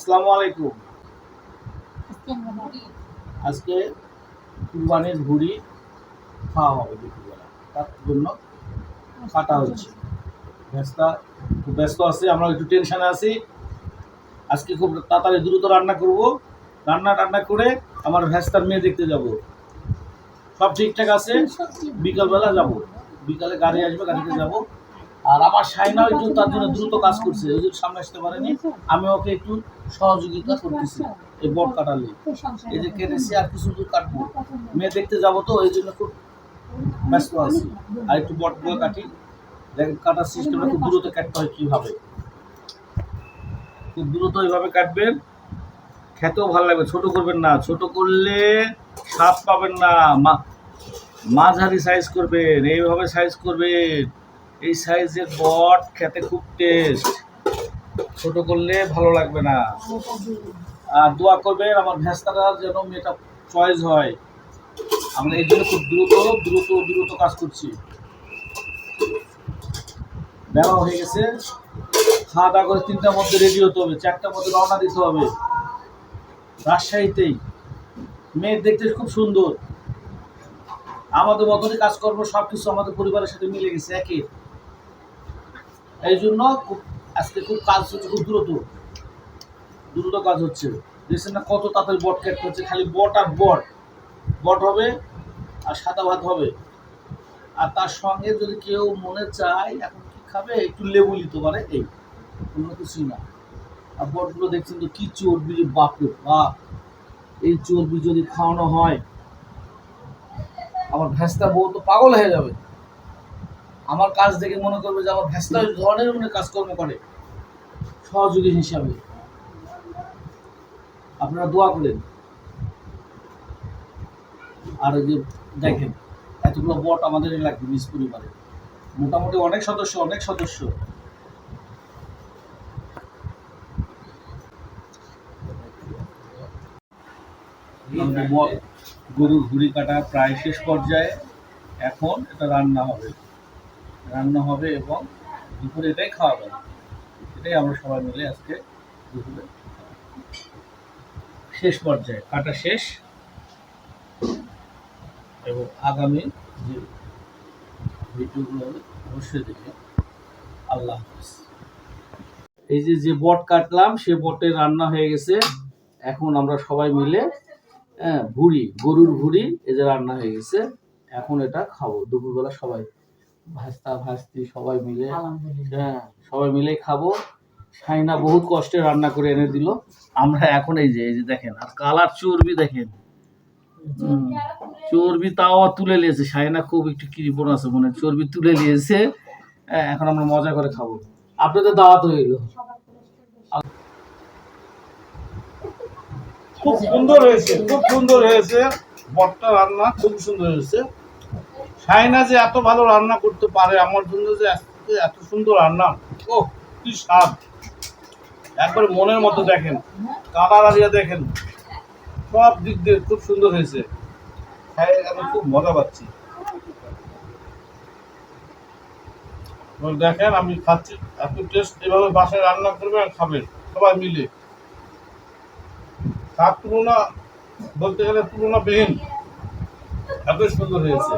আসসালামু আলাইকুম। আজকে কুরবানির ভুড়ি খাওয়া হবে দুপুরবেলা, তার জন্য কাটা হচ্ছে। ভেস্তা খুব ব্যস্ত আছে, আমরা একটু টেনশনে আছি। আজকে খুব তাড়াতাড়ি দ্রুত রান্না করব। রান্না করে আমার ভেস্তার মেয়ে দেখতে যাব। সব ঠিকঠাক আছে, বিকালবেলা যাব। বিকালে গাড়ি আসবে, গাড়িতে যাব। আর আমার শাইনাও একটু তার জন্য দ্রুত কাজ করছে, ওই যে সামনে আসতে পারেনি। আমি ওকে একটু সহযোগিতা করতেছি এই বট কাটালে। এই যে কেটেছি, আর কিছু দূর কাটবো, মেয়ে দেখতে যাবো, তো এই জন্য খুব ব্যস্ত আছি। আর একটু বটগুলো কাটি, দেখেন কাটার সিস্টেমটা খুব দ্রুত কাটতে হয় কীভাবে। খুব দ্রুত এইভাবে কাটবেন, খেতেও ভালো লাগবে। ছোট করবেন না, ছোট করলে স্বাদ পাবেন না। মাঝারি সাইজ করবেন, এইভাবে সাইজ করবেন। এই সাইজের বট খেতে খুব টেস্ট, ছোট করলে ভালো লাগবে না। আর দোয়া করবেন আমার ভেস্তাটা যেন মেয়েটা চয়েস হয়। আমরা এই জন্য খুব দ্রুত কাজ করছি। বেলা হয়ে গেছে, খাওয়া দাওয়া করে 3টার মধ্যে রেডি হতে হবে, 4টার মধ্যে রওনা দিতে হবে রাজশাহীতেই। মেয়ে দেখতে খুব সুন্দর, আমাদের মতনই কাজকর্ম সবকিছু আমাদের পরিবারের সাথে মিলে গেছে একই। এই জন্য আজকে খুব কাজ হচ্ছে, খুব দ্রুত কাজ হচ্ছে। দেখছেন না কত তাড়াতাড়ি বট কাট করছে, খালি বট আর বট হবে আর সাদা ভাত হবে। আর তার সঙ্গে যদি কেউ মনে চায় এখন কি খাবে, একটু লেবু নিতে পারে, এই অন্য কিছুই না। আর বটগুলো দেখছেন তো কি চর্বি, বাপরে বাপ! এই চর্বি যদি খাওয়ানো হয়, আমার ভেস্তা বউ তো পাগল হয়ে যাবে। আমার কাজ দেখে মনে করবে যে আমার ভেস্তা ওই ধরনের মনে কাজকর্ম করে সহযোগী হিসাবে। আপনারা দোয়া করেন। আর ওই যে দেখেন এতগুলো বট আমাদেরই লাগবে নিজ পরিবারে, মোটামুটি অনেক সদস্য। গরুর ভুড়ি কাটা প্রায় শেষ পর্যায়ে। এখন এটা রান্না হবে এবং দুপুরে এটাই খাওয়া যাবে। এটাই আমরা সবাই মিলে আজকে দুপুরে শেষ পর্যায়ে কাটা শেষ। এবং আগামী যে ভিডিওগুলো হবে অবশ্যই দেখে। আল্লাহ হাফেজ। এই যে বট কাটলাম, সে বটে রান্না হয়ে গেছে। এখন আমরা সবাই মিলে গরুর ভুড়ি এই যে রান্না হয়ে গেছে, এখন এটা খাবো দুপুরবেলা সবাই ভাস্তি সবাই মিলে। সবাই মিলে খাবো। শাইনা বহুত কষ্টে রান্না করে এনে দিল। আমরা এখন এই যে দেখেন, আর কালার চর্বি দেখেন, চর্বি তাও তুলে নিয়েছে। শাইনা খুব একটু কৃপণ আছে মনে, চর্বি তুলে নিয়েছে। এখন আমরা মজা করে খাবো। আপনাদের দাওয়াত হইল। খুব সুন্দর হয়েছে বটটা রান্না, খুব সুন্দর হয়েছে। শাইনা যে এত ভালো রান্না করতে পারে, আমার জন্য যে এত সুন্দর রান্না, ও কি স্বাদ! একবারে মনের মতো। দেখেন কালার আরিয়া দেখেন, সব দিক দিয়ে খুব সুন্দর হয়েছে। আমি খুব মজা পাচ্ছি। দেখেন আমি খাচ্ছি, এত টেস্ট। এভাবে বাসায় রান্না করবেন আর খাবেন সবাই মিলে। তার তুলনা বলতে গেলে তুলনাবিহীন, এত সুন্দর হয়েছে।